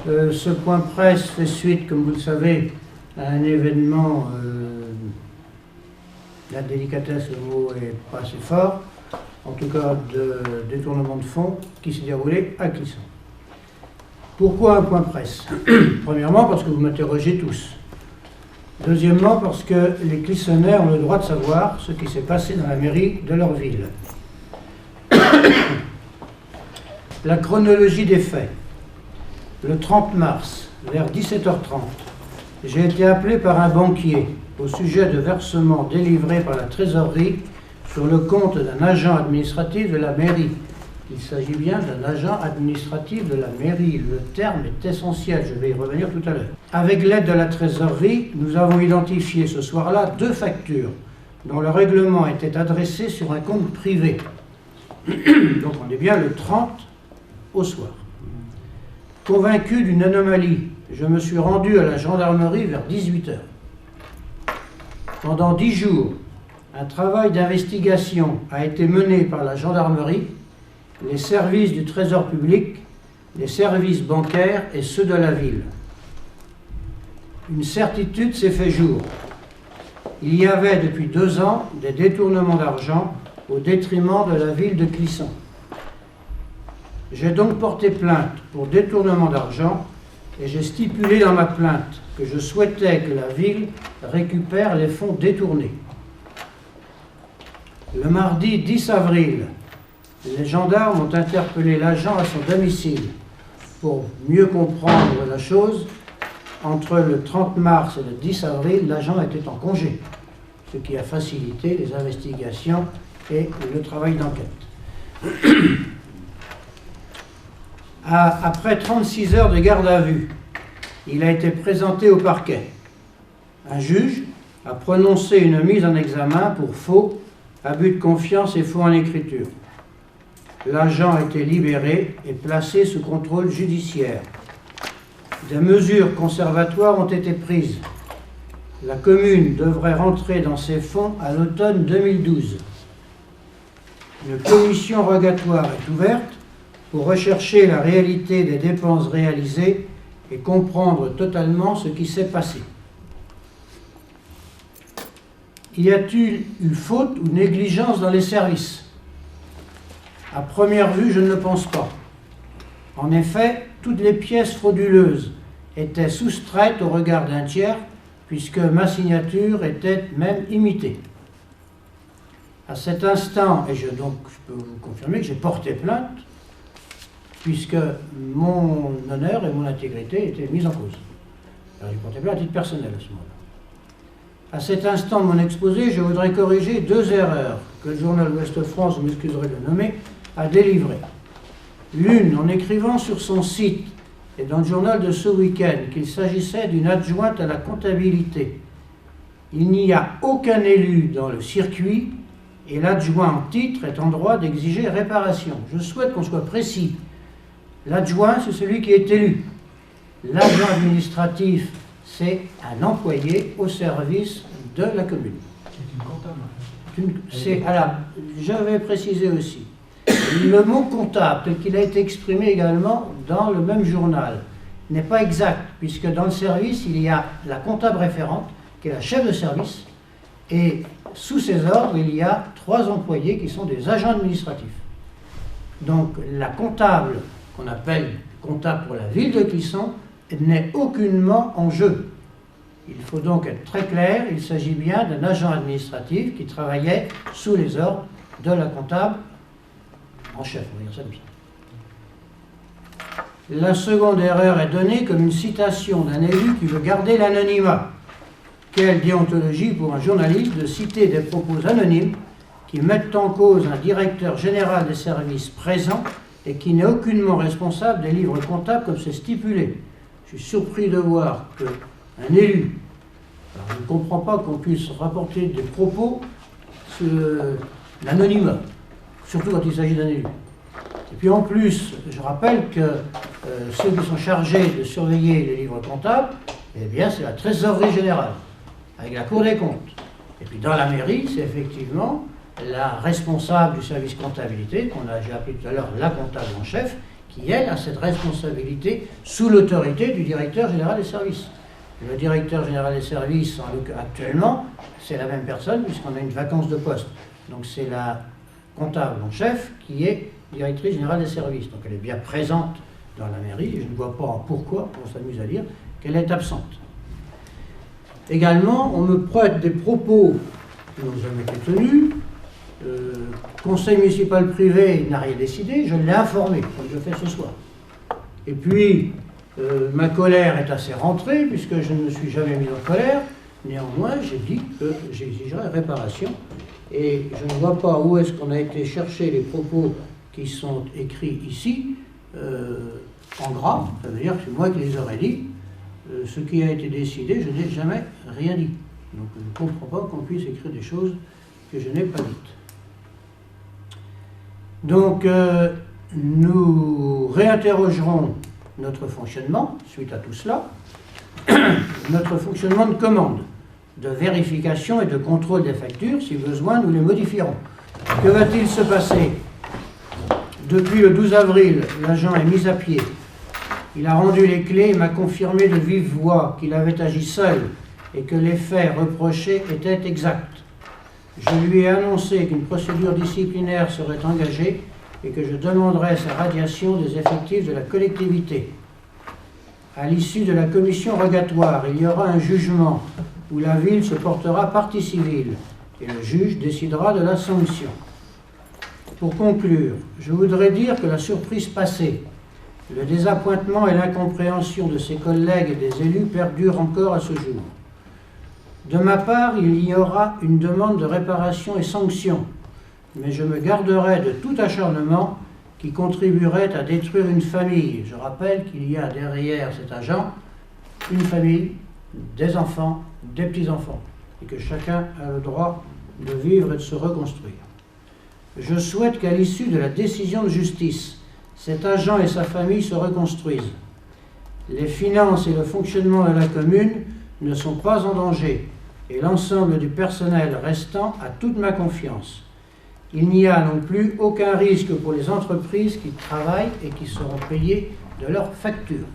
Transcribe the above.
Ce point presse fait suite, comme vous le savez, à un événement, la délicatesse, le mot est pas assez fort, en tout cas de détournement de fonds qui s'est déroulé à Clisson. Pourquoi un point presse? Premièrement, parce que vous m'interrogez tous. Deuxièmement, parce que les Clissonnais ont le droit de savoir ce qui s'est passé dans la mairie de leur ville. La chronologie des faits. Le 30 mars, vers 17h30, j'ai été appelé par un banquier au sujet de versements délivrés par la trésorerie sur le compte d'un agent administratif de la mairie. Il s'agit bien d'un agent administratif de la mairie. Le terme est essentiel, je vais y revenir tout à l'heure. Avec l'aide de la trésorerie, nous avons identifié ce soir-là 2 factures dont le règlement était adressé sur un compte privé. Donc on est bien le 30 au soir. Convaincu d'une anomalie, je me suis rendu à la gendarmerie vers 18h. Pendant 10 jours, un travail d'investigation a été mené par la gendarmerie, les services du Trésor public, les services bancaires et ceux de la ville. Une certitude s'est fait jour. Il y avait depuis 2 ans des détournements d'argent au détriment de la ville de Clisson. J'ai donc porté plainte pour détournement d'argent et j'ai stipulé dans ma plainte que je souhaitais que la ville récupère les fonds détournés. Le mardi 10 avril, les gendarmes ont interpellé l'agent à son domicile. Pour mieux comprendre la chose, entre le 30 mars et le 10 avril, l'agent était en congé, ce qui a facilité les investigations et le travail d'enquête. Après 36 heures de garde à vue, il a été présenté au parquet. Un juge a prononcé une mise en examen pour faux, abus de confiance et faux en écriture. L'agent a été libéré et placé sous contrôle judiciaire. Des mesures conservatoires ont été prises. La commune devrait rentrer dans ses fonds à l'automne 2012. Une commission rogatoire est ouverte pour rechercher la réalité des dépenses réalisées et comprendre totalement ce qui s'est passé. Y a-t-il eu faute ou négligence dans les services? À première vue, je ne le pense pas. En effet, toutes les pièces frauduleuses étaient soustraites au regard d'un tiers, puisque ma signature était même imitée. À cet instant, et je peux vous confirmer que j'ai porté plainte, puisque mon honneur et mon intégrité étaient mis en cause. Alors, j'ai porté plainte à titre personnel à ce moment-là. À cet instant de mon exposé, je voudrais corriger 2 erreurs que le journal Ouest-France, vous m'excuserez de le nommer, a délivrées. L'une, en écrivant sur son site et dans le journal de ce week-end qu'il s'agissait d'une adjointe à la comptabilité. Il n'y a aucun élu dans le circuit et l'adjoint en titre est en droit d'exiger réparation. Je souhaite qu'on soit précis. L'adjoint, c'est celui qui est élu. L'agent administratif, c'est un employé au service de la commune. C'est une comptable. Alors, je vais préciser aussi. Le mot comptable, tel qu'il a été exprimé également dans le même journal, n'est pas exact, puisque dans le service, il y a la comptable référente, qui est la chef de service, et sous ses ordres, il y a 3 employés qui sont des agents administratifs. Donc, la comptable, qu'on appelle comptable pour la ville de Clisson, n'est aucunement en jeu. Il faut donc être très clair, il s'agit bien d'un agent administratif qui travaillait sous les ordres de la comptable en chef, on va dire ça comme ça. La seconde erreur est donnée comme une citation d'un élu qui veut garder l'anonymat. Quelle déontologie pour un journaliste de citer des propos anonymes qui mettent en cause un directeur général des services présent et qui n'est aucunement responsable des livres comptables comme c'est stipulé. Je suis surpris de voir qu'un élu, alors je ne comprends pas qu'on puisse rapporter des propos sur l'anonymat, surtout quand il s'agit d'un élu. Et puis en plus, je rappelle que ceux qui sont chargés de surveiller les livres comptables, eh bien c'est la trésorerie générale, avec la Cour des comptes. Et puis dans la mairie, c'est effectivement la responsable du service comptabilité, j'ai appelé tout à l'heure la comptable en chef, qui, elle, a cette responsabilité sous l'autorité du directeur général des services. Le directeur général des services, actuellement, c'est la même personne, puisqu'on a une vacance de poste. Donc c'est la comptable en chef qui est directrice générale des services. Donc elle est bien présente dans la mairie, et je ne vois pas pourquoi, on s'amuse à dire, qu'elle est absente. Également, on me prête des propos qui n'ont jamais été tenus. Conseil municipal privé n'a rien décidé, je l'ai informé, comme je fais ce soir. Et puis, ma colère est assez rentrée, puisque je ne me suis jamais mis en colère. Néanmoins, j'ai dit que j'exigerais réparation. Et je ne vois pas où est-ce qu'on a été chercher les propos qui sont écrits ici, en gras. Ça veut dire que c'est moi qui les aurais dit. Ce qui a été décidé, je n'ai jamais rien dit. Donc je ne comprends pas qu'on puisse écrire des choses que je n'ai pas dites. Donc nous réinterrogerons notre fonctionnement, suite à tout cela, notre fonctionnement de commande, de vérification et de contrôle des factures. Si besoin, nous les modifierons. Que va-t-il se passer? Depuis le 12 avril, l'agent est mis à pied. Il a rendu les clés et m'a confirmé de vive voix qu'il avait agi seul et que les faits reprochés étaient exacts. Je lui ai annoncé qu'une procédure disciplinaire serait engagée et que je demanderais sa radiation des effectifs de la collectivité. À l'issue de la commission rogatoire, il y aura un jugement où la ville se portera partie civile et le juge décidera de la sanction. Pour conclure, je voudrais dire que la surprise passée, le désappointement et l'incompréhension de ses collègues et des élus perdurent encore à ce jour. De ma part, il y aura une demande de réparation et sanction, mais je me garderai de tout acharnement qui contribuerait à détruire une famille. Je rappelle qu'il y a derrière cet agent une famille, des enfants, des petits-enfants, et que chacun a le droit de vivre et de se reconstruire. Je souhaite qu'à l'issue de la décision de justice, cet agent et sa famille se reconstruisent. Les finances et le fonctionnement de la commune ne sont pas en danger et l'ensemble du personnel restant a toute ma confiance. Il n'y a non plus aucun risque pour les entreprises qui travaillent et qui seront payées de leurs factures.